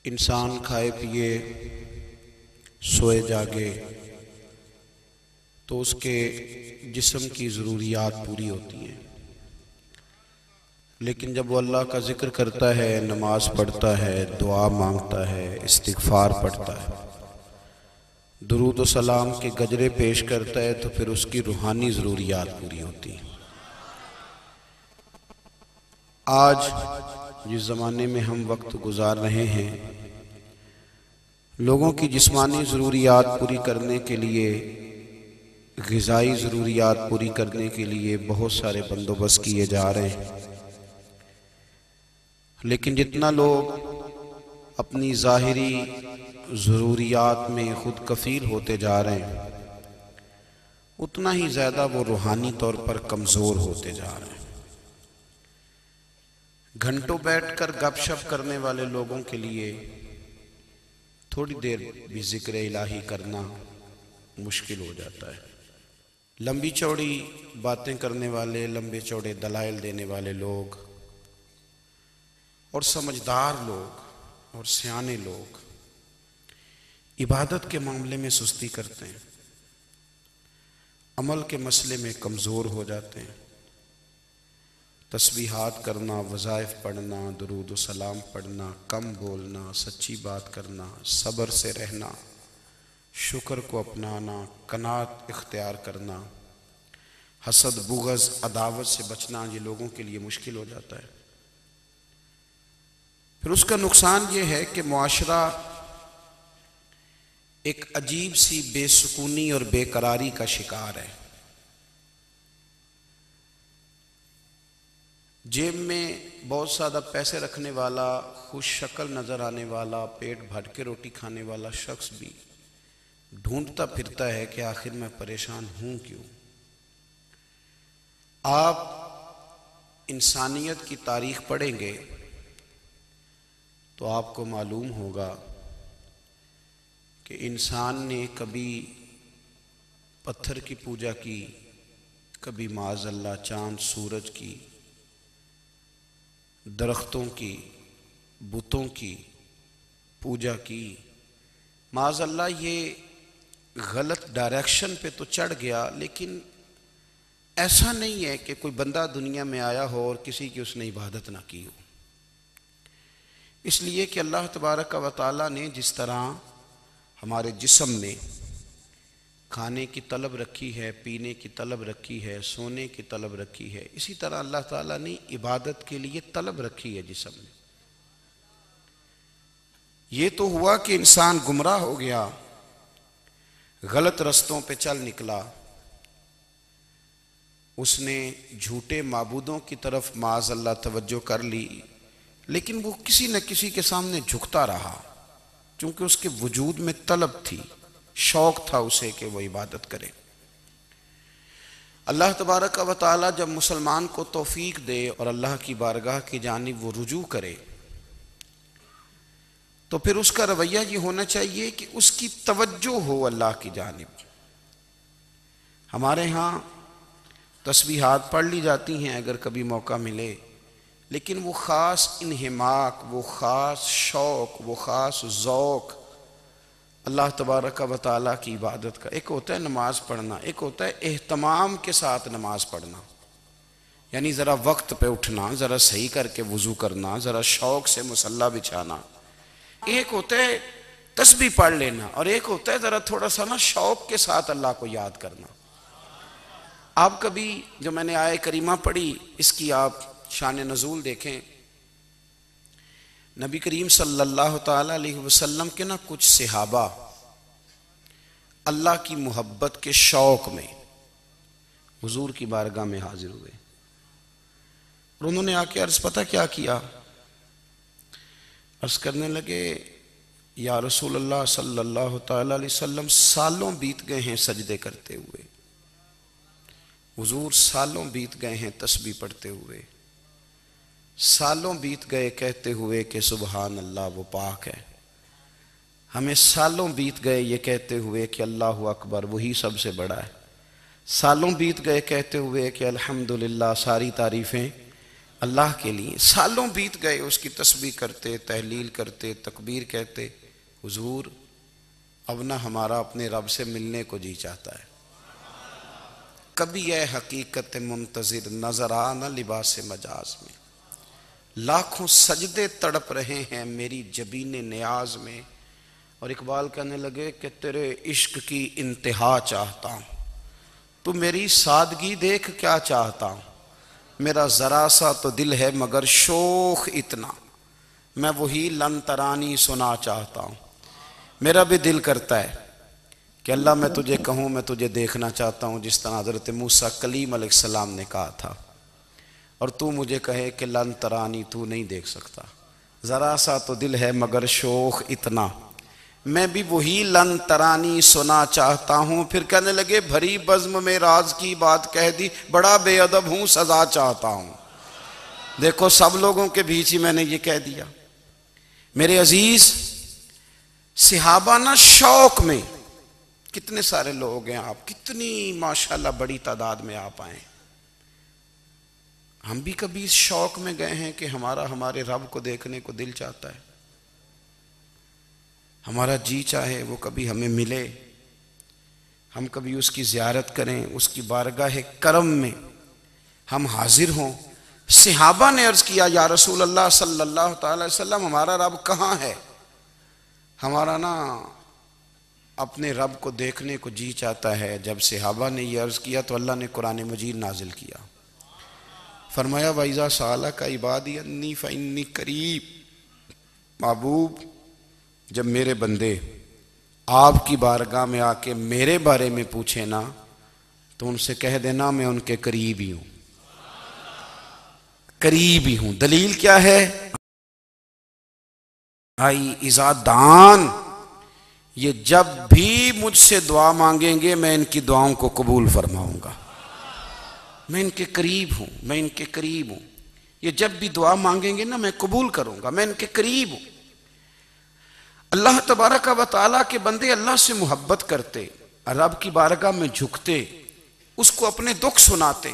انسان کھائے پیے سوئے جاگے تو اس کے جسم کی ضروریات پوری ہوتی ہیں، لیکن جب وہ اللہ کا ذکر کرتا ہے، نماز پڑھتا ہے، دعا مانگتا ہے، استغفار پڑھتا ہے، درود و سلام کے گجرے پیش کرتا ہے، تو پھر اس کی روحانی ضروریات پوری ہوتی ہیں۔ آج جس زمانے میں ہم وقت گزار رہے ہیں، لوگوں کی جسمانی ضروریات پوری کرنے کے لیے، غذائی ضروریات پوری کرنے کے لیے بہت سارے بندوبست کیے جا رہے ہیں، لیکن جتنا لوگ اپنی ظاہری ضروریات میں خود کفیل ہوتے جا رہے ہیں، اتنا ہی زیادہ وہ روحانی طور پر کمزور ہوتے جا رہے ہیں۔ گھنٹوں بیٹھ کر گپ شپ کرنے والے لوگوں کے لیے تھوڑی دیر بھی ذکر الہی کرنا مشکل ہو جاتا ہے۔ لمبی چوڑی باتیں کرنے والے، لمبے چوڑے دلائل دینے والے لوگ اور سمجھدار لوگ اور سیانے لوگ عبادت کے معاملے میں سستی کرتے ہیں، عمل کے مسئلے میں کمزور ہو جاتے ہیں۔ تسبیحات کرنا، وظائف پڑھنا، درود و سلام پڑھنا، کم بولنا، سچی بات کرنا، صبر سے رہنا، شکر کو اپنانا، قناعت اختیار کرنا، حسد، بغض، عداوت سے بچنا، یہ لوگوں کے لیے مشکل ہو جاتا ہے۔ پھر اس کا نقصان یہ ہے کہ معاشرہ ایک عجیب سی بے سکونی اور بے قراری کا شکار ہے۔ جیب میں بہت زیادہ پیسے رکھنے والا، خوش شکل نظر آنے والا، پیٹ بھر کے روٹی کھانے والا شخص بھی ڈھونڈتا پھرتا ہے کہ آخر میں پریشان ہوں کیوں۔ آپ انسانیت کی تاریخ پڑھیں گے تو آپ کو معلوم ہوگا کہ انسان نے کبھی پتھر کی پوجا کی، کبھی معاذ اللہ چاند سورج کی، درختوں کی، بتوں کی پوجا کی۔ معاذ اللہ یہ غلط ڈائریکشن پہ تو چڑھ گیا، لیکن ایسا نہیں ہے کہ کوئی بندہ دنیا میں آیا ہو اور کسی کی اس نے عبادت نہ کی ہو۔ اس لیے کہ اللہ تبارک و تعالیٰ نے جس طرح ہمارے جسم میں کھانے کی طلب رکھی ہے، پینے کی طلب رکھی ہے، سونے کی طلب رکھی ہے، اسی طرح اللہ تعالیٰ نے عبادت کے لیے طلب رکھی ہے جسم میں۔ یہ تو ہوا کہ انسان گمراہ ہو گیا، غلط رستوں پہ چل نکلا، اس نے جھوٹے معبودوں کی طرف معاذ اللہ توجہ کر لی، لیکن وہ کسی نہ کسی کے سامنے جھکتا رہا، چونکہ اس کے وجود میں طلب تھی، شوق تھا اسے کہ وہ عبادت کرے۔ اللہ تبارک و تعالی جب مسلمان کو توفیق دے اور اللہ کی بارگاہ کی جانب وہ رجوع کرے، تو پھر اس کا رویہ یہ ہونا چاہیے کہ اس کی توجہ ہو اللہ کی جانب۔ ہمارے ہاں تسبیحات پڑھ لی جاتی ہیں اگر کبھی موقع ملے، لیکن وہ خاص انہماک، وہ خاص شوق، وہ خاص ذوق اللہ تبارک و تعالیٰ کی عبادت کا، ایک ہوتا ہے نماز پڑھنا، ایک ہوتا ہے اہتمام کے ساتھ نماز پڑھنا، یعنی ذرا وقت پہ اٹھنا، ذرا صحیح کر کے وضو کرنا، ذرا شوق سے مصلی بچھانا۔ ایک ہوتا ہے تسبیح پڑھ لینا، اور ایک ہوتا ہے ذرا تھوڑا سا نا شوق کے ساتھ اللہ کو یاد کرنا۔ آپ کبھی جو میں نے آیہ کریمہ پڑھی، اس کی آپ شان نزول دیکھیں، نبی کریم صلی اللہ تعالیٰ علیہ وسلم کے نا کچھ صحابہ اللہ کی محبت کے شوق میں حضور کی بارگاہ میں حاضر ہوئے، اور انہوں نے آ کے عرض پتہ کیا کیا، عرض کرنے لگے یا رسول اللہ صلی اللہ تعالیٰ علیہ وسلم، سالوں بیت گئے ہیں سجدے کرتے ہوئے، حضور سالوں بیت گئے ہیں تسبیح پڑھتے ہوئے، سالوں بیت گئے کہتے ہوئے کہ سبحان اللہ وہ پاک ہے، ہمیں سالوں بیت گئے یہ کہتے ہوئے کہ اللہ اکبر وہی سب سے بڑا ہے، سالوں بیت گئے کہتے ہوئے کہ الحمدللہ ساری تعریفیں اللہ کے لیے سالوں بیت گئے، اس کی تسبیح کرتے، تحلیل کرتے، تکبیر کہتے، حضور اب نہ ہمارا اپنے رب سے ملنے کو جی چاہتا ہے۔ کبھی اے حقیقت منتظر نظر آ نہ لباس مجاز میں، لاکھوں سجدے تڑپ رہے ہیں میری جبین نیاز میں۔ اور اقبال کہنے لگے کہ تیرے عشق کی انتہا چاہتا ہوں، تو میری سادگی دیکھ کیا چاہتا ہوں، میرا ذرا سا تو دل ہے مگر شوخ اتنا، میں وہی لن ترانی سنا چاہتا ہوں۔ میرا بھی دل کرتا ہے کہ اللہ میں تجھے کہوں میں تجھے دیکھنا چاہتا ہوں، جس طرح حضرت موسیٰ کلیم علیہ السلام نے کہا تھا، اور تو مجھے کہے کہ لن ترانی تو نہیں دیکھ سکتا، ذرا سا تو دل ہے مگر شوخ اتنا، میں بھی وہی لن ترانی سنا چاہتا ہوں۔ پھر کہنے لگے بھری بزم میں راز کی بات کہہ دی، بڑا بے ادب ہوں سزا چاہتا ہوں۔ دیکھو سب لوگوں کے بیچ ہی میں نے یہ کہہ دیا۔ میرے عزیز صحابہ نا شوق میں، کتنے سارے لوگ ہیں آپ، کتنی ماشاءاللہ بڑی تعداد میں آپ آئیں، ہم بھی کبھی اس شوق میں گئے ہیں کہ ہمارے رب کو دیکھنے کو دل چاہتا ہے، ہمارا جی چاہے وہ کبھی ہمیں ملے، ہم کبھی اس کی زیارت کریں، اس کی بارگاہ کرم میں ہم حاضر ہوں۔ صحابہ نے عرض کیا یا رسول اللہ صلی اللہ تعالی وسلم ہمارا رب کہاں ہے؟ ہمارا نا اپنے رب کو دیکھنے کو جی چاہتا ہے۔ جب صحابہ نے یہ عرض کیا تو اللہ نے قرآن مجید نازل کیا، فرمایا وَإِذَا سَأَلَكَ عِبَادِي أَنِّي فَإِنِّي قَرِيبٌ، محبوب جب میرے بندے آپ کی بارگاہ میں آ کے میرے بارے میں پوچھیں نا تو ان سے کہہ دینا میں ان کے قریب ہی ہوں، قریب ہی ہوں۔ دلیل کیا ہے؟ بھائی اذا دان، یہ جب بھی مجھ سے دعا مانگیں گے میں ان کی دعاؤں کو قبول فرماؤں گا، میں ان کے قریب ہوں، میں ان کے قریب ہوں۔ یہ جب بھی دعا مانگیں گے نا میں قبول کروں گا، میں ان کے قریب ہوں۔ اللہ تبارک و تعالیٰ کے بندے اللہ سے محبت کرتے، رب کی بارگاہ میں جھکتے، اس کو اپنے دکھ سناتے،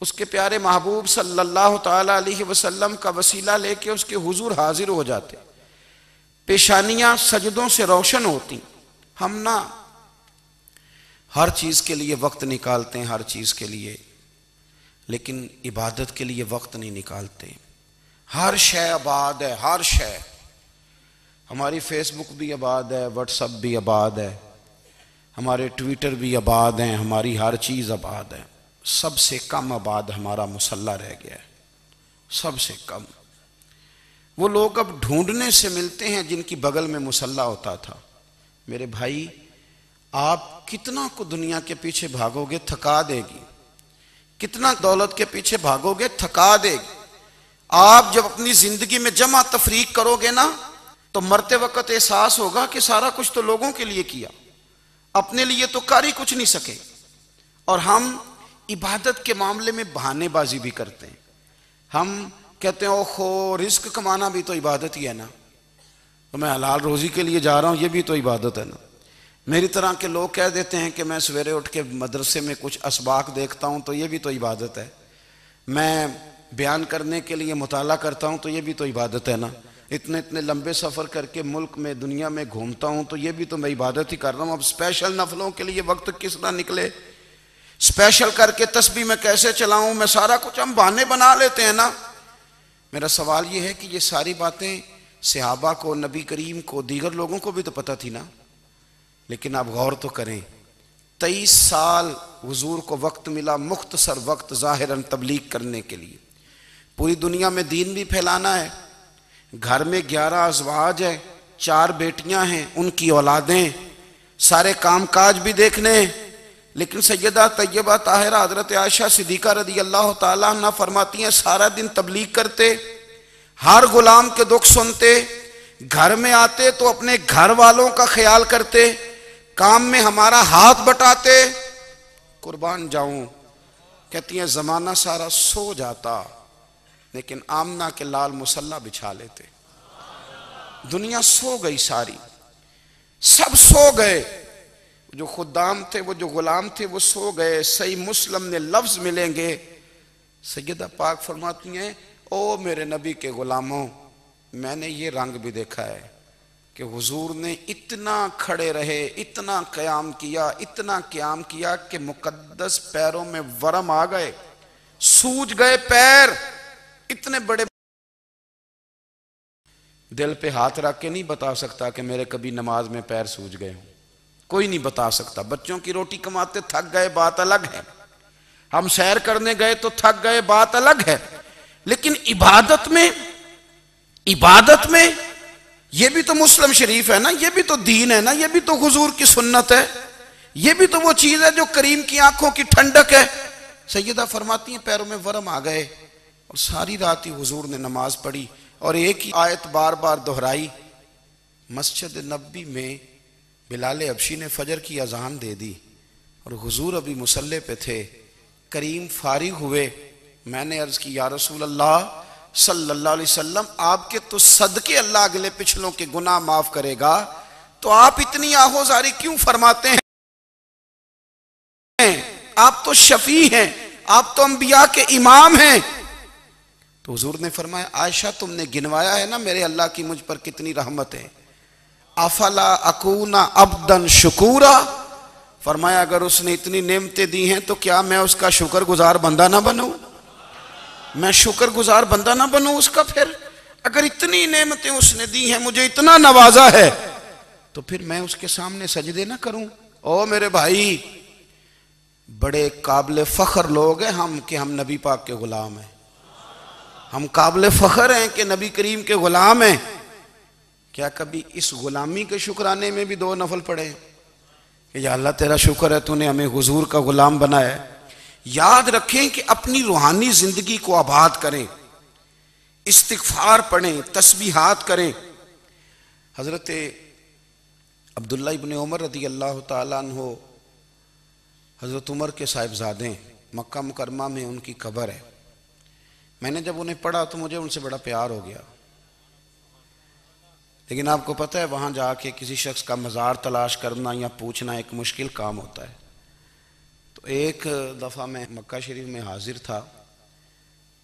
اس کے پیارے محبوب صلی اللہ تعالیٰ علیہ وسلم کا وسیلہ لے کے اس کے حضور حاضر ہو جاتے، پیشانیاں سجدوں سے روشن ہوتی۔ ہم نا ہر چیز کے لیے وقت نکالتے ہیں، ہر چیز کے لیے، لیکن عبادت کے لیے وقت نہیں نکالتے۔ ہر شے آباد ہے، ہر شے، ہماری فیس بک بھی آباد ہے، واٹس ایپ بھی آباد ہے، ہمارے ٹویٹر بھی آباد ہیں، ہماری ہر چیز آباد ہے۔ سب سے کم آباد ہمارا مصلی رہ گیا ہے، سب سے کم۔ وہ لوگ اب ڈھونڈنے سے ملتے ہیں جن کی بغل میں مصلی ہوتا تھا۔ میرے بھائی آپ کتنا کو دنیا کے پیچھے بھاگو گے تھکا دے گی، کتنا دولت کے پیچھے بھاگو گے تھکا دے گی۔ آپ جب اپنی زندگی میں جمع تفریق کرو گے نا تو مرتے وقت احساس ہوگا کہ سارا کچھ تو لوگوں کے لیے کیا، اپنے لیے تو کر ہی کچھ نہیں سکے۔ اور ہم عبادت کے معاملے میں بہانے بازی بھی کرتے ہیں، ہم کہتے ہیں اوہو رزق کمانا بھی تو عبادت ہی ہے نا، تو میں حلال روزی کے لیے جا رہا ہوں، یہ بھی تو عبادت ہے نا۔ میری طرح کے لوگ کہہ دیتے ہیں کہ میں سویرے اٹھ کے مدرسے میں کچھ اسباق دیکھتا ہوں تو یہ بھی تو عبادت ہے، میں بیان کرنے کے لیے مطالعہ کرتا ہوں تو یہ بھی تو عبادت ہے نا، اتنے لمبے سفر کر کے ملک میں دنیا میں گھومتا ہوں تو یہ بھی تو میں عبادت ہی کر رہا ہوں۔ اب اسپیشل نفلوں کے لیے وقت کس طرح نکلے، اسپیشل کر کے تسبیح میں کیسے چلاؤں، میں سارا کچھ ہم بہانے بنا لیتے ہیں نا۔ میرا سوال یہ ہے کہ یہ ساری باتیں صحابہ کو، نبی کریم کو، دیگر لوگوں کو بھی تو پتہ تھی نا، لیکن آپ غور تو کریں 23 سال حضور کو وقت ملا، مختصر وقت ظاہراً تبلیغ کرنے کے لیے، پوری دنیا میں دین بھی پھیلانا ہے۔ گھر میں 11 ازواج ہیں، 4 بیٹیاں ہیں، ان کی اولادیں، سارے کام کاج بھی دیکھنے ہیں، لیکن سیدہ طیبہ طاہرہ حضرت عائشہ صدیقہ رضی اللہ تعالیٰ عنہ فرماتی ہیں سارا دن تبلیغ کرتے، ہر غلام کے دکھ سنتے، گھر میں آتے تو اپنے گھر والوں کا خیال کرتے، کام میں ہمارا ہاتھ بٹاتے۔ قربان جاؤں، کہتی ہیں زمانہ سارا سو جاتا لیکن آمنہ کے لال مصلی بچھا لیتے۔ دنیا سو گئی، ساری سب سو گئے، جو خدام تھے، وہ جو غلام تھے وہ سو گئے۔ صحیح مسلم نے لفظ ملیں گے سیدہ پاک فرماتی ہیں او میرے نبی کے غلاموں، میں نے یہ رنگ بھی دیکھا ہے کہ حضور نے اتنا کھڑے رہے، اتنا قیام کیا کہ مقدس پیروں میں ورم آ گئے، سوج گئے پیر، اتنے بڑے۔ دل پہ ہاتھ رکھ کے نہیں بتا سکتا کہ میرے کبھی نماز میں پیر سوج گئے ہوں، کوئی نہیں بتا سکتا۔ بچوں کی روٹی کماتے تھک گئے بات الگ ہے، ہم سیر کرنے گئے تو تھک گئے بات الگ ہے، لیکن عبادت میں یہ بھی تو مسلم شریف ہے نا، یہ بھی تو دین ہے نا، یہ بھی تو حضور کی سنت ہے، یہ بھی تو وہ چیز ہے جو کریم کی آنکھوں کی ٹھنڈک ہے۔ سیدہ فرماتی ہیں پیروں میں ورم آ گئے، اور ساری رات ہی حضور نے نماز پڑھی اور ایک ہی آیت بار بار دہرائی۔ مسجد نبوی میں بلال حبشی نے فجر کی اذان دے دی اور حضور ابھی مصلی پہ تھے، کریم فارغ ہوئے۔ میں نے عرض کی یا رسول اللہ صلی اللہ علیہ وسلم، آپ کے تو صدقے اللہ اگلے پچھلوں کے گناہ معاف کرے گا، تو آپ اتنی آہوزاری کیوں فرماتے ہیں؟ آپ تو شفیع ہیں، آپ تو انبیاء کے امام ہیں۔ تو حضور نے فرمایا عائشہ تم نے گنوایا ہے نا میرے اللہ کی مجھ پر کتنی رحمت ہے، افلا اکون عبدا شکورا، فرمایا اگر اس نے اتنی نعمتیں دی ہیں تو کیا میں اس کا شکر گزار بندہ نہ بنوں؟ میں شکر گزار بندہ نہ بنوں اس کا؟ پھر اگر اتنی نعمتیں اس نے دی ہیں، مجھے اتنا نوازا ہے، تو پھر میں اس کے سامنے سجدے نہ کروں؟ او میرے بھائی، بڑے قابل فخر لوگ ہیں ہم کہ ہم نبی پاک کے غلام ہیں، ہم قابل فخر ہیں کہ نبی کریم کے غلام ہیں۔ کیا کبھی اس غلامی کے شکرانے میں بھی 2 نفل پڑھے کہ یا اللہ تیرا شکر ہے تو نے ہمیں حضور کا غلام بنایا ہے؟ یاد رکھیں کہ اپنی روحانی زندگی کو آباد کریں، استغفار پڑھیں، تسبیحات کریں۔ حضرت عبداللہ ابن عمر رضی اللہ تعالیٰ عنہ حضرت عمر کے صاحبزادے، مکہ مکرمہ میں ان کی قبر ہے۔ میں نے جب انہیں پڑھا تو مجھے ان سے بڑا پیار ہو گیا، لیکن آپ کو پتہ ہے وہاں جا کے کسی شخص کا مزار تلاش کرنا یا پوچھنا ایک مشکل کام ہوتا ہے۔ تو ایک دفعہ میں مکہ شریف میں حاضر تھا،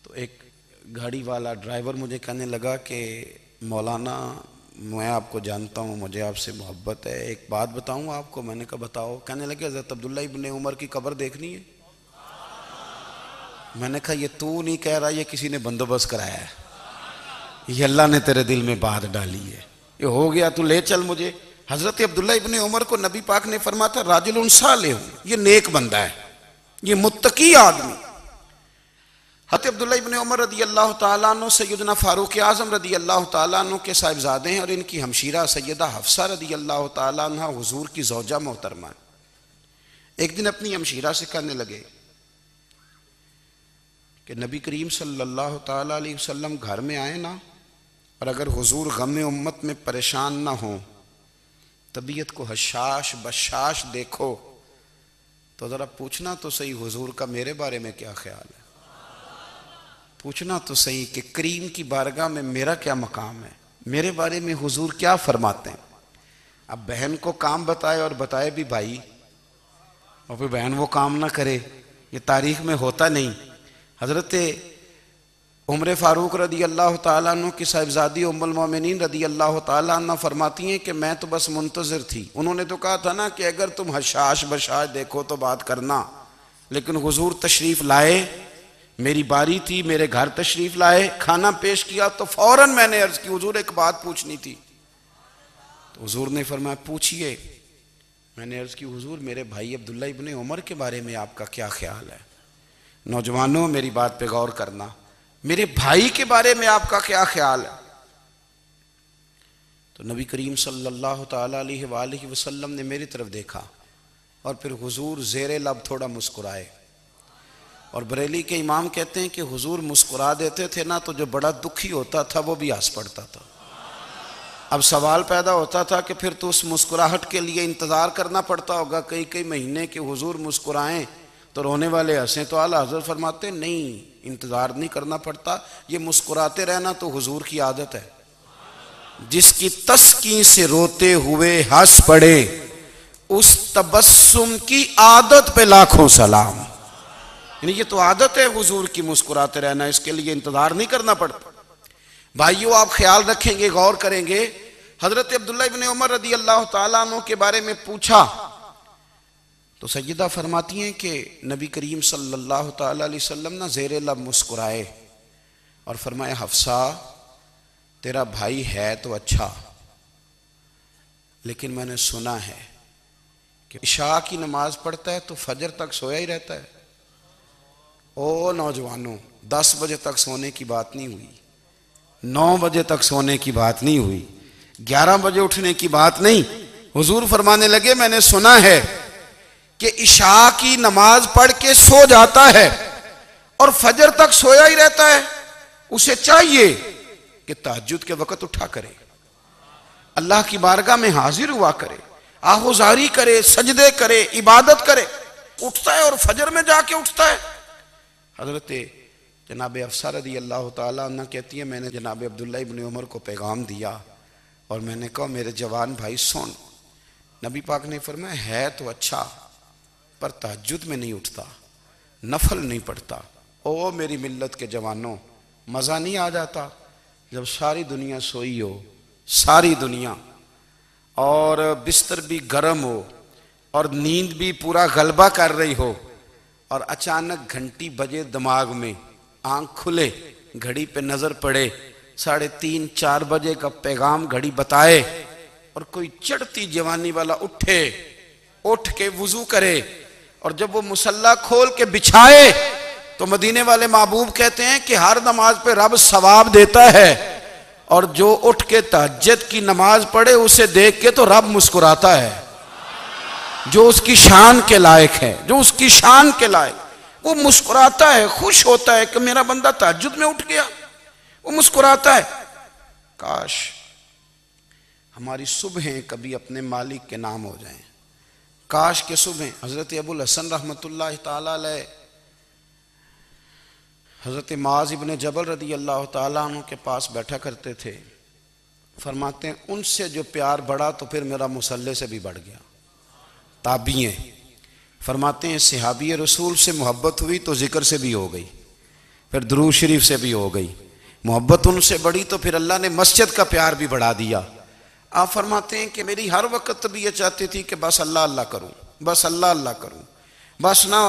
تو ایک گاڑی والا ڈرائیور مجھے کہنے لگا کہ مولانا میں آپ کو جانتا ہوں، مجھے آپ سے محبت ہے، ایک بات بتاؤں آپ کو؟ میں نے کہا بتاؤ۔ کہنے لگے حضرت عبداللہ ابن عمر کی قبر دیکھنی ہے۔ میں نے کہا یہ تو نہیں کہہ رہا، یہ کسی نے بندوبست کرایا ہے، یہ اللہ نے تیرے دل میں بات ڈالی ہے، یہ ہو گیا تو لے چل مجھے۔ حضرت عبداللہ ابن عمر کو نبی پاک نے فرمایا تھا راجل صالح، یہ نیک بندہ ہے، یہ متقی آدمی۔ حضرت عبداللہ ابن عمر رضی اللہ تعالیٰ عنہ سیدنا فاروق اعظم رضی اللہ تعالیٰ عنہ کے صاحبزادے ہیں، اور ان کی ہمشیرہ سیدہ حفصہ رضی اللہ تعالیٰ عنہ حضور کی زوجہ محترمہ ہیں۔ ایک دن اپنی ہمشیرہ سے کہنے لگے کہ نبی کریم صلی اللہ تعالیٰ علیہ وسلم گھر میں آئے نا، اور اگر حضور غم امت میں پریشان نہ ہوں، طبیعت کو حشاش بشاش دیکھو، تو ذرا پوچھنا تو صحیح حضور کا میرے بارے میں کیا خیال ہے، پوچھنا تو صحیح کہ کریم کی بارگاہ میں میرا کیا مقام ہے، میرے بارے میں حضور کیا فرماتے ہیں۔ اب بہن کو کام بتائے اور بتائے بھی بھائی، اور پھر بہن وہ کام نہ کرے، یہ تاریخ میں ہوتا نہیں۔ حضرت عمر فاروق رضی اللہ تعالیٰ عنہ کی صاحبزادی ام المومنین رضی اللہ تعالیٰ عنہ فرماتی ہیں کہ میں تو بس منتظر تھی، انہوں نے تو کہا تھا نا کہ اگر تم حشاش بشاش دیکھو تو بات کرنا، لیکن حضور تشریف لائے، میری باری تھی، میرے گھر تشریف لائے، کھانا پیش کیا تو فوراً میں نے عرض کی حضور ایک بات پوچھنی تھی۔ تو حضور نے فرمایا پوچھئے۔ میں نے عرض کی حضور میرے بھائی عبداللہ ابن عمر کے بارے میں آپ کا کیا خیال ہے؟ نوجوانوں میری بات پہ غور کرنا، میرے بھائی کے بارے میں آپ کا کیا خیال ہے؟ تو نبی کریم صلی اللہ تعالیٰ علیہ وآلہ وسلم نے میری طرف دیکھا، اور پھر حضور زیر لب تھوڑا مسکرائے، اور بریلی کے امام کہتے ہیں کہ حضور مسکرا دیتے تھے نا تو جو بڑا دکھی ہوتا تھا وہ بھی ہنس پڑتا تھا۔ اب سوال پیدا ہوتا تھا کہ پھر تو اس مسکراہٹ کے لیے انتظار کرنا پڑتا ہوگا کئی مہینے کہ حضور مسکرائیں تو رونے والے ہنسیں، تو اعلیٰ حضرت فرماتے نہیں، انتظار نہیں کرنا پڑتا، یہ مسکراتے رہنا تو حضور کی عادت ہے۔ جس کی تسکین سے روتے ہوئے ہنس پڑے، اس تبسم کی عادت پہ لاکھوں سلام۔ یعنی یہ تو عادت ہے حضور کی مسکراتے رہنا، اس کے لیے انتظار نہیں کرنا پڑتا۔ بھائیو آپ خیال رکھیں گے، غور کریں گے، حضرت عبداللہ ابن عمر رضی اللہ تعالیٰ عنہ کے بارے میں پوچھا تو سیدہ فرماتی ہیں کہ نبی کریم صلی اللہ تعالیٰ علیہ وسلم نہ زیر لب مسکرائے اور فرمایا حفصہ تیرا بھائی ہے تو اچھا، لیکن میں نے سنا ہے کہ عشاء کی نماز پڑھتا ہے تو فجر تک سویا ہی رہتا ہے۔ او نوجوانوں، 10 بجے تک سونے کی بات نہیں ہوئی، 9 بجے تک سونے کی بات نہیں ہوئی، 11 بجے اٹھنے کی بات نہیں۔ حضور فرمانے لگے میں نے سنا ہے کہ عشاء کی نماز پڑھ کے سو جاتا ہے اور فجر تک سویا ہی رہتا ہے، اسے چاہیے کہ تہجد کے وقت اٹھا کرے، اللہ کی بارگاہ میں حاضر ہوا کرے، آہوزاری کرے، سجدے کرے، عبادت کرے، اٹھتا ہے اور فجر میں جا کے اٹھتا ہے۔ حضرت جناب حفصہ رضی اللہ تعالیٰ عنہ کہتی ہے میں نے جناب عبداللہ ابن عمر کو پیغام دیا اور میں نے کہا میرے جوان بھائی سن، نبی پاک نے فرمایا ہے تو اچھا پر تہجد میں نہیں اٹھتا، نفل نہیں پڑھتا۔ او میری ملت کے جوانوں، مزہ نہیں آ جاتا جب ساری دنیا سوئی ہو، ساری دنیا، اور بستر بھی گرم ہو اور نیند بھی پورا غلبہ کر رہی ہو، اور اچانک گھنٹی بجے دماغ میں، آنکھ کھلے، گھڑی پہ نظر پڑے، 3:30 4 بجے کا پیغام گھڑی بتائے، اور کوئی چڑھتی جوانی والا اٹھ کے وضو کرے، اور جب وہ مصلی کھول کے بچھائے تو مدینے والے محبوب کہتے ہیں کہ ہر نماز پہ رب ثواب دیتا ہے، اور جو اٹھ کے تہجد کی نماز پڑھے اسے دیکھ کے تو رب مسکراتا ہے، جو اس کی شان کے لائق ہے، جو اس کی شان کے لائق، وہ مسکراتا ہے، خوش ہوتا ہے کہ میرا بندہ تہجد میں اٹھ گیا، وہ مسکراتا ہے۔ کاش ہماری صبحیں کبھی اپنے مالک کے نام ہو جائیں، کاش کے صبحیں۔ حضرت ابو الحسن رحمۃ اللہ تعالیٰ علیہ حضرت معاذ ابن جبل رضی اللہ تعالیٰ عنہ کے پاس بیٹھا کرتے تھے، فرماتے ہیں ان سے جو پیار بڑھا تو پھر میرا مصلی سے بھی بڑھ گیا۔ تابعی ہیں، فرماتے ہیں صحابی رسول سے محبت ہوئی تو ذکر سے بھی ہو گئی، پھر درود شریف سے بھی ہو گئی، محبت ان سے بڑھی تو پھر اللہ نے مسجد کا پیار بھی بڑھا دیا۔ آپ فرماتے ہیں کہ میری ہر وقت طبیعت چاہتی تھی کہ بس اللہ اللہ کروں، بس اللہ اللہ کروں، بس نہ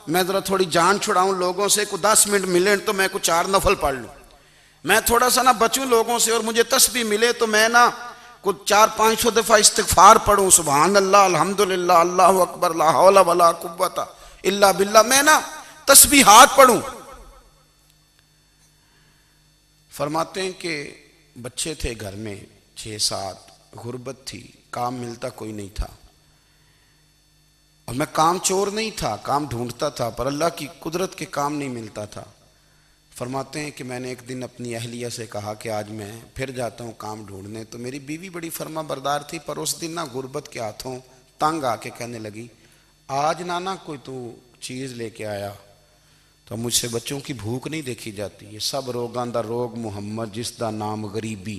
میں ذرا تھوڑی جان چھڑاؤں لوگوں سے، کوئی 10 منٹ ملے تو میں کچھ 4 نفل پڑھ لوں، میں تھوڑا سا نہ بچوں لوگوں سے، اور مجھے تسبیح ملے تو میں نہ کچھ 400-500 دفعہ استغفار پڑھوں، سبحان اللہ، الحمدللہ، اللہ اکبر، لا حول ولا قوت الا باللہ، میں نہ تسبیحات پڑھوں۔ فرماتے ہیں کہ بچے تھے گھر میں 6-7، غربت تھی، کام ملتا کوئی نہیں تھا، اور میں کام چور نہیں تھا، کام ڈھونڈتا تھا، پر اللہ کی قدرت کے کام نہیں ملتا تھا۔ فرماتے ہیں کہ میں نے ایک دن اپنی اہلیہ سے کہا کہ آج میں پھر جاتا ہوں کام ڈھونڈنے، تو میری بیوی بڑی فرما بردار تھی، پر اس دن نہ غربت کے ہاتھوں تنگ آ کے کہنے لگی آج نانا کوئی تو چیز لے کے آیا، تو مجھ سے بچوں کی بھوک نہیں دیکھی جاتی، یہ سب روگاں دا روگ محمد جس دا نام غریبی،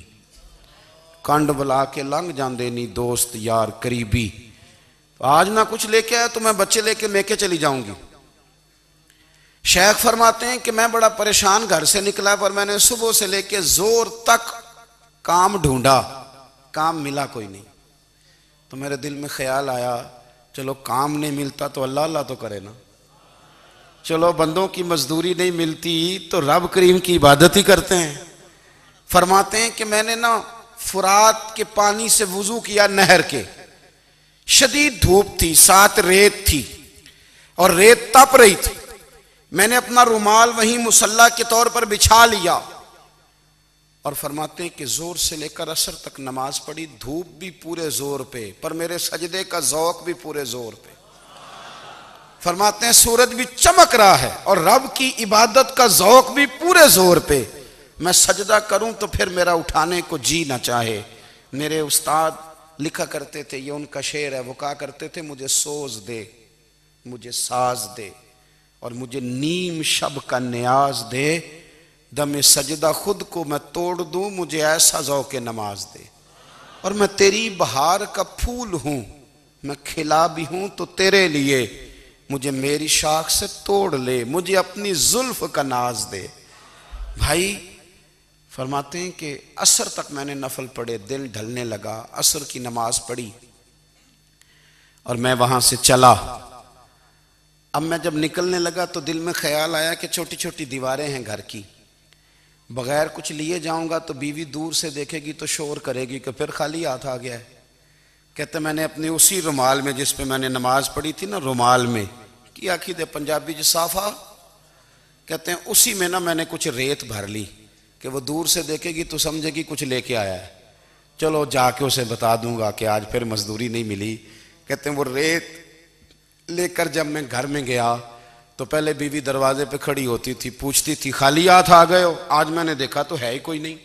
کنڈ بلا کے لنگ جاندے نہیں دوست یار قریبی، آج نہ کچھ لے کے آیا تو میں بچے لے کے میکے چلی جاؤں گی۔ شیخ فرماتے ہیں کہ میں بڑا پریشان گھر سے نکلا، پر میں نے صبح سے لے کے زور تک کام ڈھونڈا، کام ملا کوئی نہیں، تو میرے دل میں خیال آیا چلو کام نہیں ملتا تو اللہ اللہ تو کرے نا، چلو بندوں کی مزدوری نہیں ملتی تو رب کریم کی عبادت ہی کرتے ہیں۔ فرماتے ہیں کہ میں نے نا فرات کے پانی سے وضو کیا، نہر کے، شدید دھوپ تھی، ساتھ ریت تھی اور ریت تپ رہی تھی، میں نے اپنا رومال وہیں مصلی کے طور پر بچھا لیا، اور فرماتے ہیں کہ زور سے لے کر عصر تک نماز پڑھی، دھوپ بھی پورے زور پہ، پر میرے سجدے کا ذوق بھی پورے زور پہ۔ فرماتے ہیں سورج بھی چمک رہا ہے اور رب کی عبادت کا ذوق بھی پورے زور پہ، میں سجدہ کروں تو پھر میرا اٹھانے کو جی نہ چاہے۔ میرے استاد لکھا کرتے تھے، یہ ان کا شعر ہے، وہ کہا کرتے تھے مجھے سوز دے، مجھے ساز دے، اور مجھے نیم شب کا نیاز دے، دم سجدہ خود کو میں توڑ دوں، مجھے ایسا ذوق نماز دے، اور میں تیری بہار کا پھول ہوں، میں کھلا بھی ہوں تو تیرے لیے، مجھے میری شاخ سے توڑ لے، مجھے اپنی زلف کا ناز دے۔ بھائی فرماتے ہیں کہ عصر تک میں نے نفل پڑھے، دل ڈھلنے لگا، عصر کی نماز پڑھی اور میں وہاں سے چلا۔ اب میں جب نکلنے لگا تو دل میں خیال آیا کہ چھوٹی چھوٹی دیواریں ہیں گھر کی، بغیر کچھ لیے جاؤں گا تو بیوی دور سے دیکھے گی تو شور کرے گی کہ پھر خالی ہاتھ آ گیا ہے۔ کہتے میں نے اپنے اسی رومال میں جس پہ میں نے نماز پڑھی تھی نا، رومال میں کی آخی دے پنجابی جو صافہ کہتے ہیں، اسی میں نا میں نے کچھ ریت بھر لی کہ وہ دور سے دیکھے گی تو سمجھے گی کچھ لے کے آیا ہے، چلو جا کے اسے بتا دوں گا کہ آج پھر مزدوری نہیں ملی۔ کہتے ہیں وہ ریت لے کر جب میں گھر میں گیا تو پہلے بیوی دروازے پہ کھڑی ہوتی تھی، پوچھتی تھی خالی ہاتھ آ گئے ہو؟ آج میں نے دیکھا تو ہے ہی کوئی نہیں۔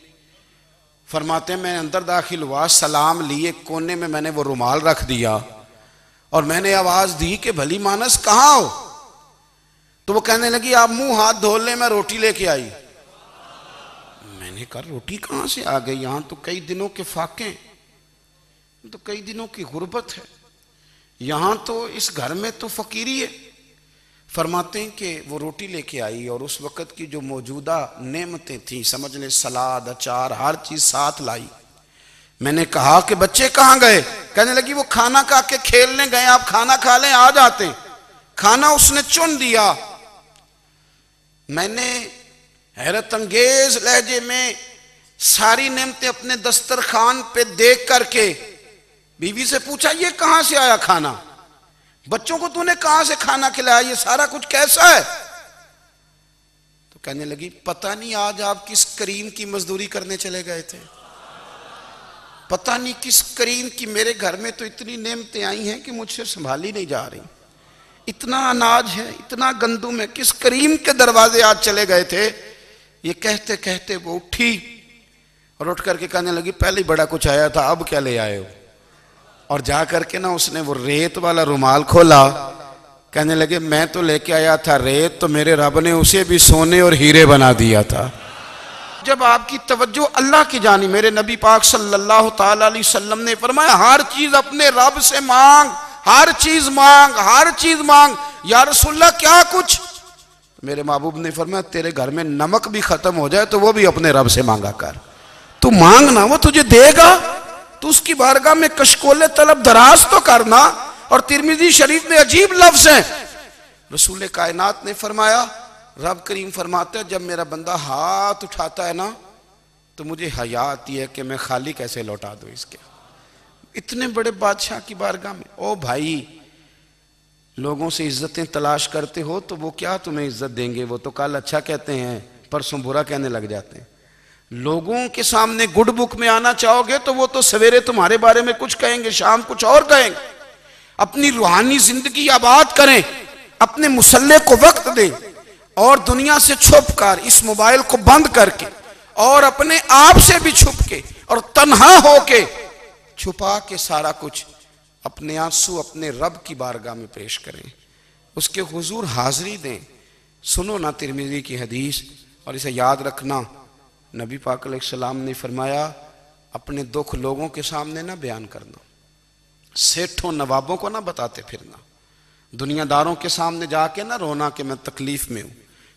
فرماتے ہیں میں اندر داخل ہوا، سلام لیے، کونے میں نے وہ رومال رکھ دیا اور میں نے آواز دی کہ بھلی مانس کہاں ہو؟ تو وہ کہنے لگی آپ منہ ہاتھ دھو لیں، میں روٹی لے کے آئی۔ میں نے کہا روٹی کہاں سے آ گئی؟ یہاں تو کئی دنوں کے فاقے، تو کئی دنوں کی غربت ہے، یہاں تو اس گھر میں تو فقیری ہے۔ فرماتے ہیں کہ وہ روٹی لے کے آئی اور اس وقت کی جو موجودہ نعمتیں تھیں، سمجھ لیں سلاد، اچار، ہر چیز ساتھ لائی۔ میں نے کہا کہ بچے کہاں گئے؟ کہنے لگی وہ کھانا کھا کے کھیلنے گئے، آپ کھانا کھا لیں آ جاتے۔ کھانا اس نے چن دیا۔ میں نے حیرت انگیز لہجے میں ساری نعمتیں اپنے دسترخوان پہ دیکھ کر کے بیوی سے پوچھا یہ کہاں سے آیا کھانا؟ بچوں کو تو نے کہاں سے کھانا کھلایا؟ یہ سارا کچھ کیسا ہے؟ تو کہنے لگی پتہ نہیں آج آپ کس کریم کی مزدوری کرنے چلے گئے تھے، پتہ نہیں کس کریم کی، میرے گھر میں تو اتنی نعمتیں آئی ہیں کہ مجھ سے سنبھالی نہیں جا رہی، اتنا اناج ہے، اتنا گندم ہے، کس کریم کے دروازے آج چلے گئے تھے؟ یہ کہتے کہتے وہ اٹھی اور اٹھ کر کے کہنے لگی پہلے بڑا کچھ آیا تھا، اب کیا لے آئے ہو؟ اور جا کر کے نا اس نے وہ ریت والا رومال کھولا، کہنے لگے میں تو لے کے آیا تھا ریت، تو میرے رب نے اسے بھی سونے اور ہیرے بنا دیا تھا۔ جب آپ کی توجہ اللہ کی جانب، میرے نبی پاک صلی اللہ تعالی علیہ وسلم نے فرمایا ہر چیز اپنے رب سے مانگ، ہر چیز مانگ، ہر چیز مانگ۔ یا رسول اللہ کیا کچھ؟ میرے محبوب نے فرمایا تیرے گھر میں نمک بھی ختم ہو جائے تو وہ بھی اپنے رب سے مانگا کر، تو مانگنا وہ تجھے دے گا، تو اس کی بارگاہ میں کشکول طلب دراز تو کرنا۔ اور ترمذی شریف میں عجیب لفظ ہیں، رسول کائنات نے فرمایا، رب کریم فرماتا ہے جب میرا بندہ ہاتھ اٹھاتا ہے نا تو مجھے حیا آتی ہے کہ میں خالی کیسے لوٹا دوں اس کے، اتنے بڑے بادشاہ کی بارگاہ میں۔ او بھائی لوگوں سے عزتیں تلاش کرتے ہو تو وہ کیا تمہیں عزت دیں گے؟ وہ تو کل اچھا کہتے ہیں پرسوں برا کہنے لگ جاتے ہیں۔ لوگوں کے سامنے گڈ بک میں آنا چاہو گے تو وہ تو سویرے تمہارے بارے میں کچھ کہیں گے، شام کچھ اور کہیں گے۔ اپنی روحانی زندگی آباد کریں، اپنے مسلح کو وقت دیں اور دنیا سے چھپ کر اس موبائل کو بند کر کے اور اپنے آپ سے بھی چھپ کے اور تنہا ہو کے چھپا کے سارا کچھ اپنے آنسو اپنے رب کی بارگاہ میں پیش کریں، اس کے حضور حاضری دیں۔ سنو نا ترمذی کی حدیث اور اسے یاد رکھنا، نبی پاک علیہ السلام نے فرمایا اپنے دکھ لوگوں کے سامنے نہ بیان کرنا، سیٹھوں نوابوں کو نہ بتاتے پھرنا، دنیا داروں کے سامنے جا کے نہ رونا کہ میں تکلیف میں ہوں۔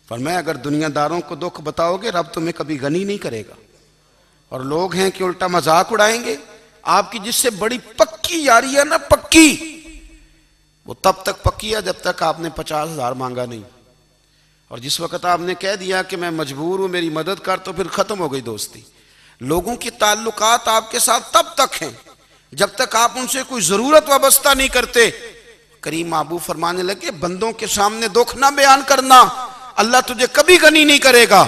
فرمایا اگر دنیا داروں کو دکھ بتاؤ گے رب تمہیں کبھی غنی نہیں کرے گا، اور لوگ ہیں کہ الٹا مذاق اڑائیں گے۔ آپ کی جس سے بڑی پکی یاری ہے نا، پکی، وہ تب تک پکی ہے جب تک آپ نے 50,000 مانگا نہیں، اور جس وقت آپ نے کہہ دیا کہ میں مجبور ہوں میری مدد کر تو پھر ختم ہو گئی دوستی۔ لوگوں کی تعلقات آپ کے ساتھ تب تک ہیں جب تک آپ ان سے کوئی ضرورت وابستہ نہیں کرتے۔ کریم محبوب فرمانے لگے بندوں کے سامنے دکھ نہ بیان کرنا، اللہ تجھے کبھی غنی نہیں کرے گا۔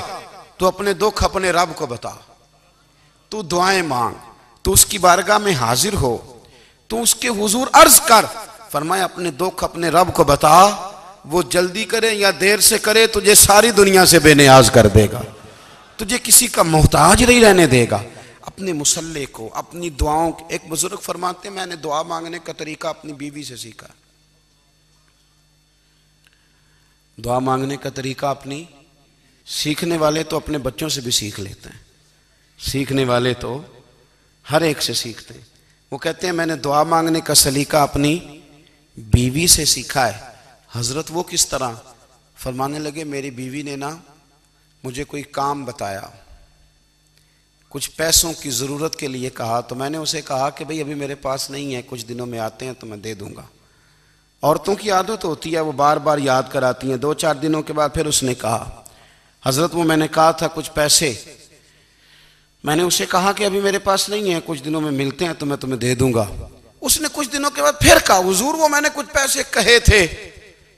تو اپنے دکھ اپنے رب کو بتا، تو دعائیں مانگ، تو اس کی بارگاہ میں حاضر ہو، تو اس کے حضور عرض کر۔ فرمایا اپنے دکھ اپنے رب کو بتا، وہ جلدی کرے یا دیر سے کرے تجھے ساری دنیا سے بے نیاز کر دے گا، تجھے کسی کا محتاج نہیں رہنے دے گا۔ اپنے مسلح کو، اپنی دعاؤں، ایک بزرگ فرماتے ہیں میں نے دعا مانگنے کا طریقہ اپنی بیوی سے سیکھا، دعا مانگنے کا طریقہ اپنی، سیکھنے والے تو اپنے بچوں سے بھی سیکھ لیتے ہیں، سیکھنے والے تو ہر ایک سے سیکھتے ہیں۔ وہ کہتے ہیں میں نے دعا مانگنے کا سلیقہ اپنی بیوی سے سیکھا ہے، حضرت وہ کس طرح؟ فرمانے لگے میری بیوی نے نا مجھے کوئی کام بتایا، کچھ پیسوں کی ضرورت کے لیے کہا، تو میں نے اسے کہا کہ بھئی ابھی میرے پاس نہیں ہے، کچھ دنوں میں آتے ہیں تو میں دے دوں گا۔ عورتوں کی عادت ہوتی ہے، وہ بار بار یاد کراتی ہیں، 2-4 دنوں کے بعد پھر اس نے کہا حضرت وہ میں نے کہا تھا کچھ پیسے، میں نے اسے کہا کہ ابھی میرے پاس نہیں ہے، کچھ دنوں میں ملتے ہیں تو میں تمہیں دے دوں گا۔ اس نے کچھ دنوں کے بعد پھر کہا حضور وہ میں نے کچھ پیسے کہے تھے۔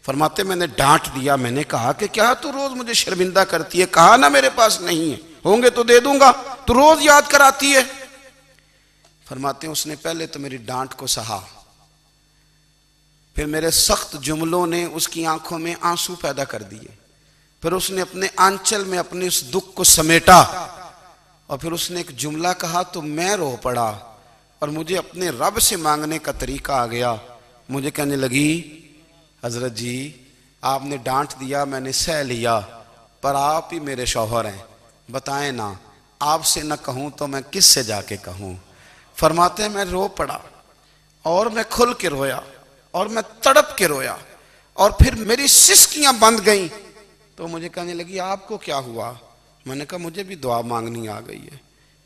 فرماتے میں نے ڈانٹ دیا، میں نے کہا کہ کیا تو روز مجھے شرمندہ کرتی ہے، کہا نا میرے پاس نہیں ہے، ہوں گے تو دے دوں گا، تو روز یاد کراتی ہے۔ فرماتے ہیں اس نے پہلے تو میری ڈانٹ کو سہا، پھر میرے سخت جملوں نے اس کی آنکھوں میں آنسو پیدا کر دیے، پھر اس نے اپنے آنچل میں اپنے اس دکھ کو سمیٹا، اور پھر اس نے ایک جملہ کہا تو میں رو پڑا، اور مجھے اپنے رب سے مانگنے کا طریقہ آ گیا۔ مجھے کہنے لگی حضرت جی آپ نے ڈانٹ دیا، میں نے سہ لیا، پر آپ ہی میرے شوہر ہیں، بتائیں نا آپ سے نہ کہوں تو میں کس سے جا کے کہوں۔ فرماتے ہیں میں رو پڑا، اور میں کھل کے رویا، اور میں تڑپ کے رویا، اور پھر میری سسکیاں بند گئیں، تو مجھے کہنے لگی آپ کو کیا ہوا؟ میں نے کہا مجھے بھی دعا مانگنی آ گئی ہے،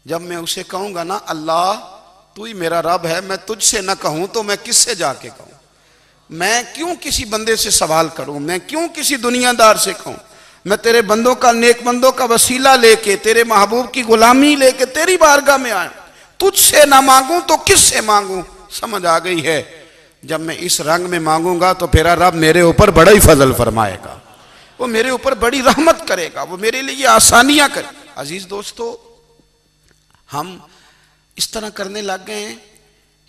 جب میں اسے کہوں گا نا اللہ تو ہی میرا رب ہے، میں تجھ سے نہ کہوں تو میں کس سے جا کے کہوں؟ میں کیوں کسی بندے سے سوال کروں؟ میں کیوں کسی دنیا دار سے کہوں؟ میں تیرے بندوں کا، نیک بندوں کا وسیلہ لے کے، تیرے محبوب کی غلامی لے کے تیری بارگاہ میں آیا، تجھ سے نہ مانگوں تو کس سے مانگوں؟ سمجھ آ گئی ہے، جب میں اس رنگ میں مانگوں گا تو پھر رب میرے اوپر بڑا ہی فضل فرمائے گا، وہ میرے اوپر بڑی رحمت کرے گا، وہ میرے لیے آسانیاں کرے۔ عزیز دوستو، ہم اس طرح کرنے لگ گئے ہیں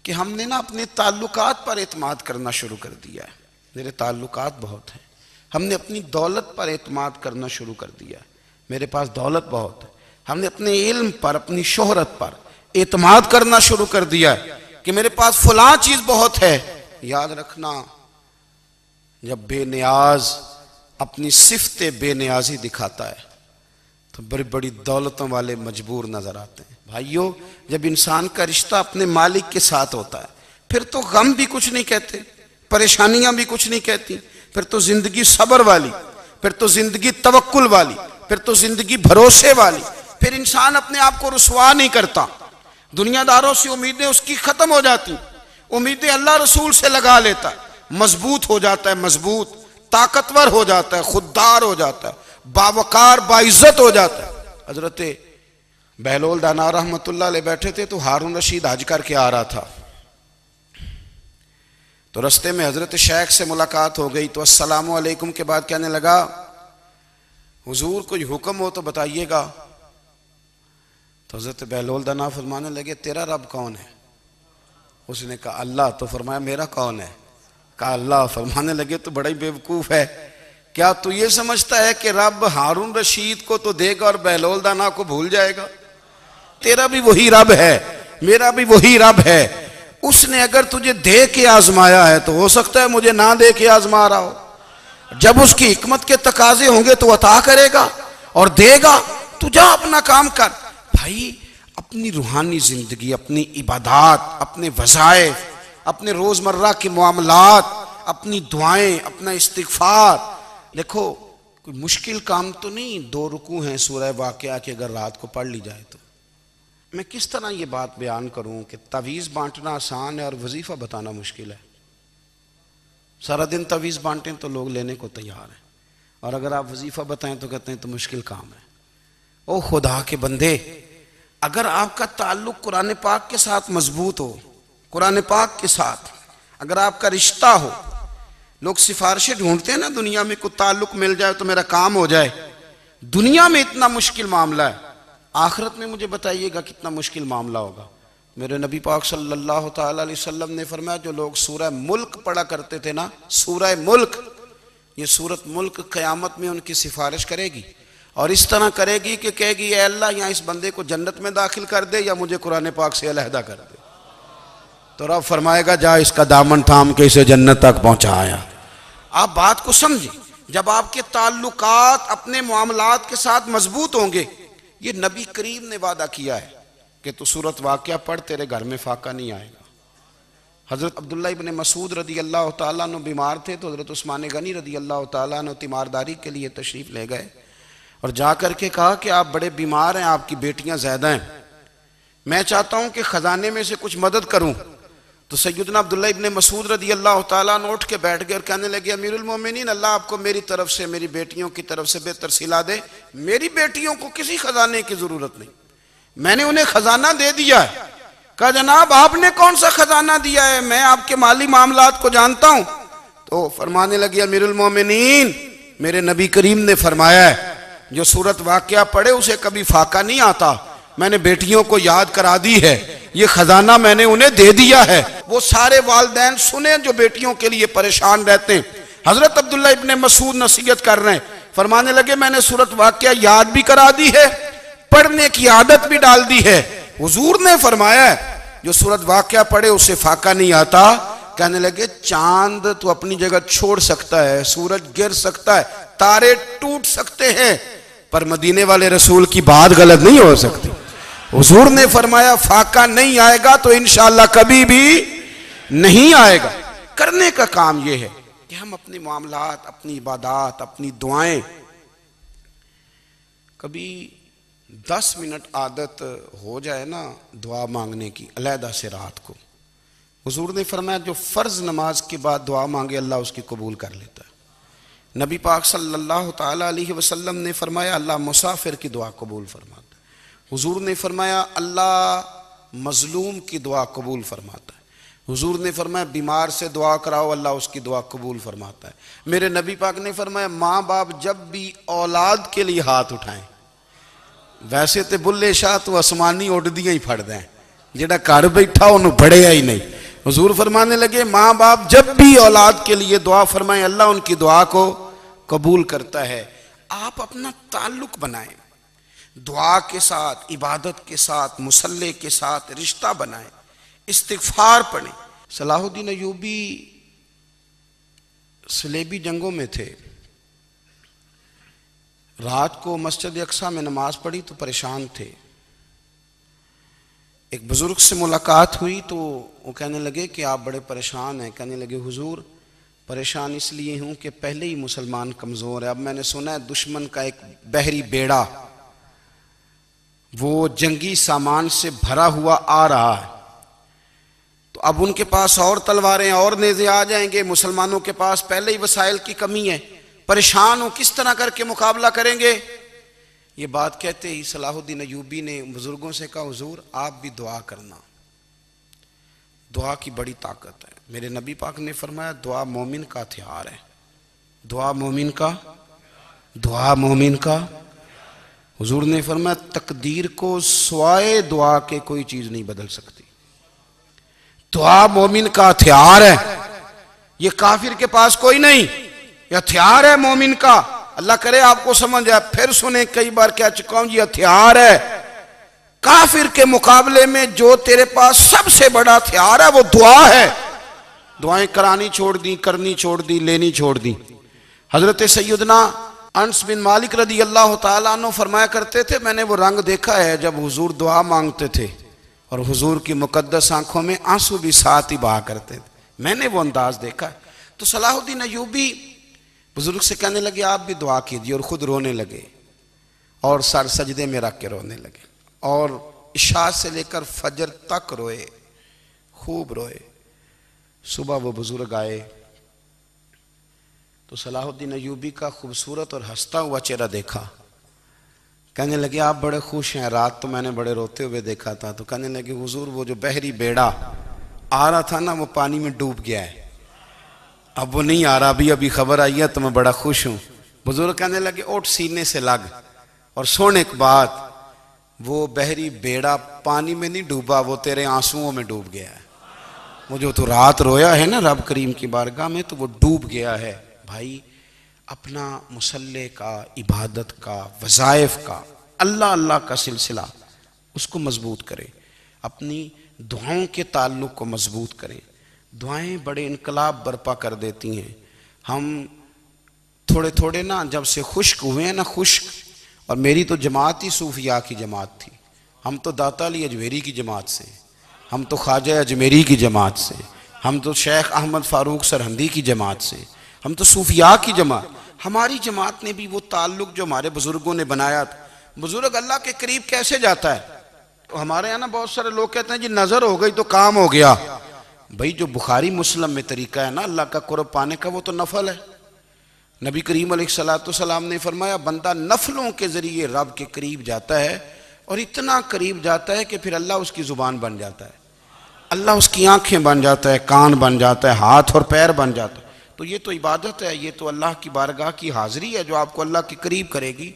کہ ہم نے نا اپنے تعلقات پر اعتماد کرنا شروع کر دیا ہے۔ میرے تعلقات بہت ہیں، ہم نے اپنی دولت پر اعتماد کرنا شروع کر دیا ہے، میرے پاس دولت بہت ہے، ہم نے اپنے علم پر، اپنی شہرت پر اعتماد کرنا شروع کر دیا ہے کہ میرے پاس فلاں چیز بہت ہے۔ یاد رکھنا جب بے نیاز اپنی صفت بے نیازی دکھاتا ہے تو بڑی بڑی دولتوں والے مجبور نظر آتے ہیں۔ بھائیو جب انسان کا رشتہ اپنے مالک کے ساتھ ہوتا ہے پھر تو غم بھی کچھ نہیں کہتے، پریشانیاں بھی کچھ نہیں کہتی، پھر تو زندگی صبر والی، پھر تو زندگی توکل والی، پھر تو زندگی بھروسے والی، پھر انسان اپنے آپ کو رسوا نہیں کرتا، دنیا داروں سے امیدیں اس کی ختم ہو جاتی، امیدیں اللہ رسول سے لگا لیتا ہے، مضبوط ہو جاتا ہے، مضبوط، طاقتور ہو جاتا ہے، خوددار ہو جاتا ہے، باوقار باعزت ہو جاتا ہے۔ حضرت بہلول دانا رحمت اللہ علیہ بیٹھے تھے تو ہارون رشید حج کر کے آ رہا تھا، تو رستے میں حضرت شیخ سے ملاقات ہو گئی، تو السلام علیکم کے بعد کہنے لگا حضور کوئی حکم ہو تو بتائیے گا۔ تو حضرت بہلول دانا فرمانے لگے تیرا رب کون ہے؟ اس نے کہا اللہ۔ تو فرمایا میرا کون ہے؟ کہا اللہ۔ فرمانے لگے تو بڑا ہی بیوقوف ہے، کیا تو یہ سمجھتا ہے کہ رب ہارون رشید کو تو دے گا اور بہلول دانا کو بھول جائے گا؟ تیرا بھی وہی رب ہے، میرا بھی وہی رب ہے، اس نے اگر تجھے دے کے آزمایا ہے تو ہو سکتا ہے مجھے نہ دے کے آزما رہا ہو، جب اس کی حکمت کے تقاضے ہوں گے تو عطا کرے گا اور دے گا، تو جا اپنا کام کر۔ بھائی اپنی روحانی زندگی، اپنی عبادات، اپنے وظائف، اپنے روزمرہ کے معاملات، اپنی دعائیں، اپنا استغفار، دیکھو کوئی مشکل کام تو نہیں، 2 رکوع ہیں سورہ واقعہ کہ اگر رات کو پڑھ لی جائے تو۔ میں کس طرح یہ بات بیان کروں کہ تعویذ بانٹنا آسان ہے اور وظیفہ بتانا مشکل ہے؟ سارا دن تعویذ بانٹیں تو لوگ لینے کو تیار ہیں، اور اگر آپ وظیفہ بتائیں تو کہتے ہیں تو مشکل کام ہے۔ او خدا کے بندے، اگر آپ کا تعلق قرآن پاک کے ساتھ مضبوط ہو، قرآن پاک کے ساتھ اگر آپ کا رشتہ ہو، لوگ سفارشیں ڈھونڈتے ہیں نا دنیا میں، کوئی تعلق مل جائے تو میرا کام ہو جائے، دنیا میں اتنا مشکل معاملہ ہے، آخرت میں مجھے بتائیے گا کتنا مشکل معاملہ ہوگا۔ میرے نبی پاک صلی اللہ تعالیٰ علیہ وسلم نے فرمایا جو لوگ سورہ ملک پڑھا کرتے تھے نا، سورہ ملک، یہ سورت ملک قیامت میں ان کی سفارش کرے گی، اور اس طرح کرے گی کہ کہے گی اے اللہ یہاں اس بندے کو جنت میں داخل کر دے یا مجھے قرآن پاک سے علیحدہ کر دے، تو رب فرمائے گا جا اس کا دامن تھام کے اسے جنت تک پہنچایا۔ آپ بات کو سمجھیں، جب آپ کے تعلقات اپنے معاملات کے ساتھ مضبوط ہوں گے، یہ نبی کریم نے وعدہ کیا ہے کہ تو سورت واقعہ پڑھ تیرے گھر میں فاقہ نہیں آئے گا۔ حضرت عبداللہ ابن مسعود رضی اللہ تعالیٰ عنہ بیمار تھے تو حضرت عثمان غنی رضی اللہ تعالیٰ عنہ تیمارداری کے لیے تشریف لے گئے اور جا کر کے کہا کہ آپ بڑے بیمار ہیں، آپ کی بیٹیاں زیادہ ہیں، میں چاہتا ہوں کہ خزانے میں سے کچھ مدد کروں۔ تو سیدنا عبداللہ ابن مسعود رضی اللہ تعالیٰ عنہ اٹھ کے بیٹھ گئے اور کہنے لگے امیر المومنین، اللہ آپ کو میری طرف سے، میری بیٹیوں کی طرف سے بہتر صلہ دے، میری بیٹیوں کو کسی خزانے کی ضرورت نہیں، میں نے انہیں خزانہ دے دیا ہے۔ کہا جناب آپ نے کون سا خزانہ دیا ہے، میں آپ کے مالی معاملات کو جانتا ہوں۔ تو فرمانے لگے امیر المومنین، میرے نبی کریم نے فرمایا ہے جو سورت واقعہ پڑھے اسے کبھی فاقہ نہیں آتا، میں نے بیٹیوں کو یاد کرا دی ہے، یہ خزانہ میں نے انہیں دے دیا ہے۔ وہ سارے والدین سنیں جو بیٹیوں کے لیے پریشان رہتے ہیں۔ حضرت عبداللہ ابن مسعود نصیحت کر رہے ہیں، فرمانے لگے میں نے سورت واقعہ یاد بھی کرا دی ہے، پڑھنے کی عادت بھی ڈال دی ہے۔ حضور نے فرمایا ہے جو سورت واقعہ پڑھے اسے فاقہ نہیں آتا۔ کہنے لگے چاند تو اپنی جگہ چھوڑ سکتا ہے، سورج گر سکتا ہے، تارے ٹوٹ سکتے ہیں، پر مدینے والے رسول کی بات غلط نہیں ہو سکتی۔ حضور نے فرمایا فاقہ نہیں آئے گا تو انشاءاللہ کبھی بھی نہیں آئے گا۔ کرنے کا کام یہ ہے کہ ہم اپنے معاملات، اپنی عبادات، اپنی دعائیں کبھی 10 منٹ عادت ہو جائے نا دعا مانگنے کی علیحدہ سے رات کو۔ حضور نے فرمایا جو فرض نماز کے بعد دعا مانگے اللہ اس کی قبول کر لیتا ہے۔ نبی پاک صلی اللہ تعالیٰ علیہ وسلم نے فرمایا اللہ مسافر کی دعا قبول فرماتا ہے۔ حضور نے فرمایا اللہ مظلوم کی دعا قبول فرماتا ہے۔ حضور نے فرمایا بیمار سے دعا کراؤ اللہ اس کی دعا قبول فرماتا ہے۔ میرے نبی پاک نے فرمایا ماں باپ جب بھی اولاد کے لیے ہاتھ اٹھائیں، ویسے تے بلے شاہ تو آسمانی اڑ دیاں ہی پھڑ دیں، جڑا گھر بیٹھا انہوں بڑھیا ہی نہیں۔ حضور فرمانے لگے ماں باپ جب بھی اولاد کے لیے دعا فرمائیں اللہ ان کی دعا کو قبول کرتا ہے۔ آپ اپنا تعلق بنائیں، دعا کے ساتھ، عبادت کے ساتھ، مصلی کے ساتھ رشتہ بنائیں، استغفار پڑھیں۔ صلاح الدین ایوبی صلیبی جنگوں میں تھے، رات کو مسجد اقصیٰ میں نماز پڑھی تو پریشان تھے۔ ایک بزرگ سے ملاقات ہوئی تو وہ کہنے لگے کہ آپ بڑے پریشان ہیں۔ کہنے لگے حضور پریشان اس لیے ہوں کہ پہلے ہی مسلمان کمزور ہے، اب میں نے سنا ہے دشمن کا ایک بحری بیڑا وہ جنگی سامان سے بھرا ہوا آ رہا ہے، تو اب ان کے پاس اور تلواریں اور نیزے آ جائیں گے، مسلمانوں کے پاس پہلے ہی وسائل کی کمی ہے، پریشان ہوں کس طرح کر کے مقابلہ کریں گے۔ یہ بات کہتے ہی صلاح الدین ایوبی نے بزرگوں سے کہا حضور آپ بھی دعا کرنا، دعا کی بڑی طاقت ہے۔ میرے نبی پاک نے فرمایا دعا مومن کا ہتھیار ہے، دعا مومن کا۔ حضور نے فرمایا تقدیر کو سوائے دعا کے کوئی چیز نہیں بدل سکتی، دعا مومن کا ہتھیار ہے، یہ کافر کے پاس کوئی نہیں، یہ ہتھیار ہے مومن کا۔ اللہ کرے آپ کو سمجھ آئے، پھر سنیں کئی بار کہہ چکا ہوں یہ ہتھیار ہے۔ کافر کے مقابلے میں جو تیرے پاس سب سے بڑا ہتھیار ہے وہ دعا ہے۔ دعائیں کرانی چھوڑ دی، کرنی چھوڑ دی، لینی چھوڑ دی۔ حضرت سیدنا انس بن مالک رضی اللہ تعالیٰ عنہ فرمایا کرتے تھے میں نے وہ رنگ دیکھا ہے جب حضور دعا مانگتے تھے اور حضور کی مقدس آنکھوں میں آنسو بھی ساتھ ہی بہا کرتے تھے، میں نے وہ انداز دیکھا ہے۔ تو صلاح الدین ایوبی بزرگ سے کہنے لگے آپ بھی دعا کیجئے، اور خود رونے لگے اور سر سجدے میں رکھ کے رونے لگے، اور عشاء سے لے کر فجر تک روئے، خوب روئے۔ صبح وہ بزرگ آئے تو صلاح الدین ایوبی کا خوبصورت اور ہنستا ہوا چہرہ دیکھا، کہنے لگے آپ بڑے خوش ہیں، رات تو میں نے بڑے روتے ہوئے دیکھا تھا۔ تو کہنے لگے حضور وہ جو بحری بیڑا آ رہا تھا نا وہ پانی میں ڈوب گیا ہے، اب وہ نہیں آ رہا، ابھی خبر آئی ہے تو میں بڑا خوش ہوں۔ بزرگ کہنے لگے اٹھ سینے سے لگ، اور سن ایک بات، وہ بحری بیڑا پانی میں نہیں ڈوبا، وہ تیرے آنسوؤں میں ڈوب گیا ہے۔ وہ جو تو رات رویا ہے نا رب کریم کی بارگاہ میں تو وہ ڈوب گیا ہے۔ بھائی اپنا مصلی کا، عبادت کا، وظائف کا، اللہ کا سلسلہ اس کو مضبوط کریں، اپنی دعاؤں کے تعلق کو مضبوط کریں۔ دعائیں بڑے انقلاب برپا کر دیتی ہیں۔ ہم تھوڑے نا جب سے خشک ہوئے ہیں نا، خشک، اور میری تو جماعت ہی صوفیاء کی جماعت تھی، ہم تو داتا علی اجمیری کی جماعت سے، ہم تو خواجہ اجمیری کی جماعت سے، ہم تو شیخ احمد فاروق سرہندی کی جماعت سے، ہم تو صوفیاء کی جماعت. ہماری جماعت نے بھی وہ تعلق جو ہمارے بزرگوں نے بنایا تھا. بزرگ اللہ کے قریب کیسے جاتا ہے؟ ہمارے یہاں نا بہت سارے لوگ کہتے ہیں جی نظر ہو گئی تو کام ہو گیا. بھئی جو بخاری مسلم میں طریقہ ہے نا اللہ کا قرب پانے کا، وہ تو نفل ہے. نبی کریم علیہ السلام نے فرمایا بندہ نفلوں کے ذریعے رب کے قریب جاتا ہے، اور اتنا قریب جاتا ہے کہ پھر اللہ اس کی زبان بن جاتا ہے، اللہ اس کی آنکھیں بن جاتا ہے، کان بن جاتا ہے، ہاتھ اور پیر بن جاتا ہے. تو یہ تو عبادت ہے، یہ تو اللہ کی بارگاہ کی حاضری ہے جو آپ کو اللہ کے قریب کرے گی.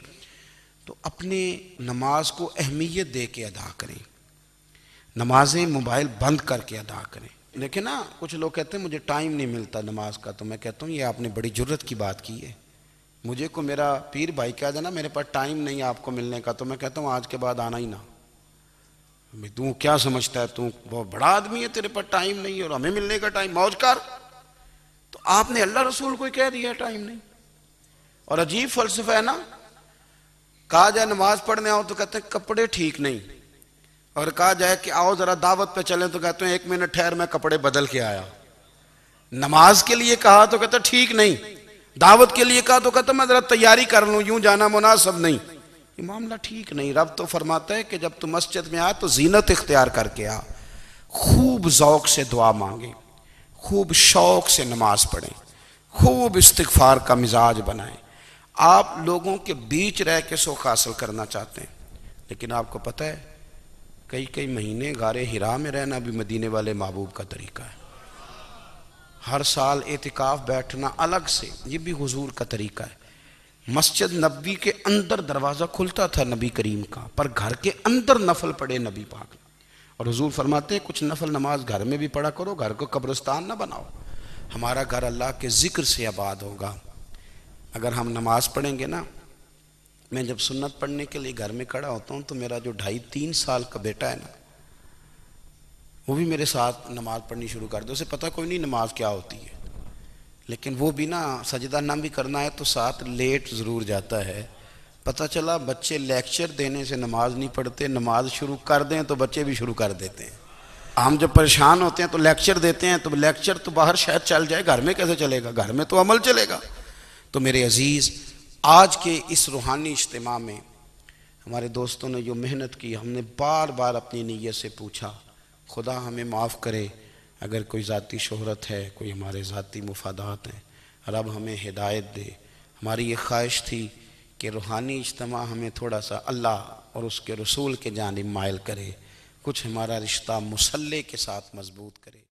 تو اپنے نماز کو اہمیت دے کے ادا کریں، نمازیں موبائل بند کر کے ادا کریں. لیکن نا کچھ لوگ کہتے ہیں مجھے ٹائم نہیں ملتا نماز کا، تو میں کہتا ہوں یہ آپ نے بڑی جرت کی بات کی ہے. مجھے کو میرا پیر بھائی کہہ دینا میرے پاس ٹائم نہیں آپ کو ملنے کا، تو میں کہتا ہوں آج کے بعد آنا ہی نہ. تو کیا سمجھتا ہے، تو بہت بڑا آدمی ہے، تیرے پاس ٹائم نہیں اور ہمیں ملنے کا ٹائم، موج کر. تو آپ نے اللہ رسول کو کہہ دیا ٹائم نہیں. اور عجیب فلسفہ ہے نا، کہا جائے نماز پڑھنے آؤ تو کہتے ہیں کپڑے ٹھیک نہیں، اور کہا جائے کہ آؤ ذرا دعوت پہ چلیں تو کہتے ہیں 1 منٹ ٹھہر میں کپڑے بدل کے آیا. نماز کے لیے کہا تو کہتے ہیں ٹھیک نہیں، دعوت کے لیے کہا تو کہتے ہیں میں ذرا تیاری کر لوں، یوں جانا مناسب نہیں. یہ معاملہ ٹھیک نہیں. رب تو فرماتا ہے کہ جب تو مسجد میں آ تو زینت اختیار کر کے آ، خوب ذوق سے دعا مانگیں، خوب شوق سے نماز پڑھیں، خوب استغفار کا مزاج بنائیں. آپ لوگوں کے بیچ رہ کے سوکھ حاصل کرنا چاہتے ہیں، لیکن آپ کو پتہ ہے کئی مہینے غار حرا میں رہنا بھی مدینے والے محبوب کا طریقہ ہے. ہر سال اعتکاف بیٹھنا الگ سے، یہ بھی حضور کا طریقہ ہے. مسجد نبوی کے اندر دروازہ کھلتا تھا نبی کریم کا، پر گھر کے اندر نفل پڑے نبی پاک نے. اور حضور فرماتے ہیں کچھ نفل نماز گھر میں بھی پڑھا کرو، گھر کو قبرستان نہ بناؤ. ہمارا گھر اللہ کے ذکر سے آباد ہوگا اگر ہم نماز پڑھیں گے نا. میں جب سنت پڑھنے کے لیے گھر میں کھڑا ہوتا ہوں تو میرا جو 2.5-3 سال کا بیٹا ہے نا، وہ بھی میرے ساتھ نماز پڑھنی شروع کر دے. اسے پتہ کوئی نہیں نماز کیا ہوتی ہے، لیکن وہ بھی نا سجدہ نہ بھی کرنا ہے تو ساتھ لیٹ ضرور جاتا ہے. پتہ چلا بچے لیکچر دینے سے نماز نہیں پڑھتے، نماز شروع کر دیں تو بچے بھی شروع کر دیتے ہیں. ہم جب پریشان ہوتے ہیں تو لیکچر دیتے ہیں، تو لیکچر تو باہر شاید چل جائے، گھر میں کیسے چلے گا؟ گھر میں تو عمل چلے گا. تو میرے عزیز، آج کے اس روحانی اجتماع میں ہمارے دوستوں نے جو محنت کی، ہم نے بار بار اپنی نیت سے پوچھا خدا ہمیں معاف کرے اگر کوئی ذاتی شہرت ہے، کوئی ہمارے ذاتی مفادات ہیں، رب ہمیں ہدایت دے. ہماری یہ خواہش تھی کہ روحانی اجتماع ہمیں تھوڑا سا اللہ اور اس کے رسول کے جانب مائل کرے، کچھ ہمارا رشتہ مصلی کے ساتھ مضبوط کرے.